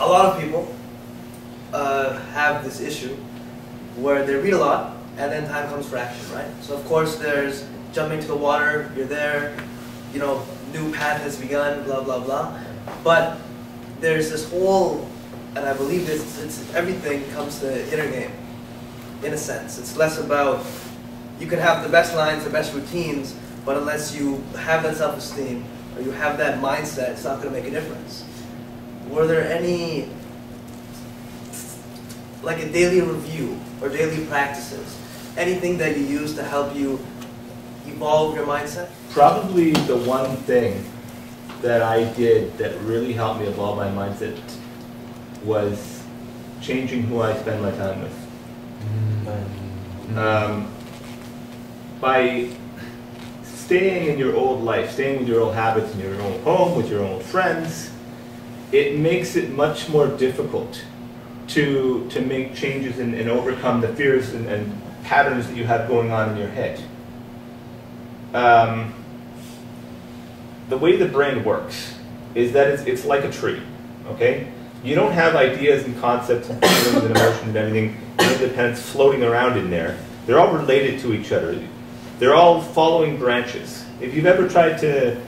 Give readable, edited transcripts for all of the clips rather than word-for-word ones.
lot of people have this issue where they read a lot and then time comes for action, right? So of course there's jumping to the water, you're there, you know, new path has begun, blah, blah, blah. But there's this whole, and I believe it's everything comes to inner game, in a sense. It's less about, you can have the best lines, the best routines, but unless you have that self-esteem or you have that mindset, it's not going to make a difference. Were there any, like a daily review or daily practices, anything that you use to help you evolve your mindset? Probably the one thing that I did that really helped me evolve my mindset was changing who I spend my time with. By staying in your old life, staying with your old habits in your own home, with your own friends, it makes it much more difficult to make changes and overcome the fears and patterns that you have going on in your head. The way the brain works is that it's like a tree, okay? You don't have ideas and concepts and feelings and emotions and everything, independence floating around in there. They're all related to each other. They're all following branches. If you've ever tried to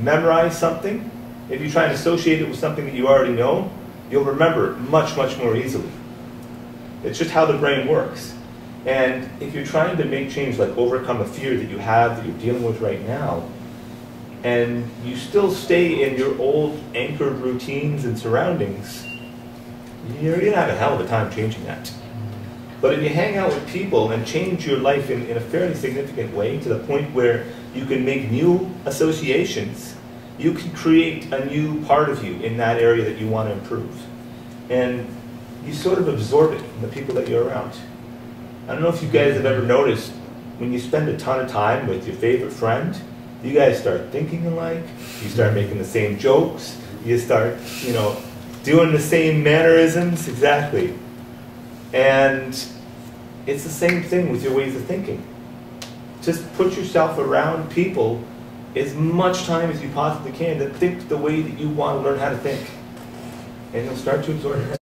memorize something, if you try and associate it with something that you already know, you'll remember it much, much more easily. It's just how the brain works. And if you're trying to make change, like overcome a fear that you have, that you're dealing with right now, and you still stay in your old anchored routines and surroundings, you're going to have a hell of a time changing that. But if you hang out with people and change your life in a fairly significant way to the point where you can make new associations, you can create a new part of you in that area that you want to improve. And you sort of absorb it from the people that you're around. I don't know if you guys have ever noticed, when you spend a ton of time with your favorite friend, you guys start thinking alike, you start making the same jokes, you start, you know, doing the same mannerisms, exactly. And it's the same thing with your ways of thinking. Just put yourself around people as much time as you possibly can to think the way that you want to learn how to think. And you'll start to absorb it.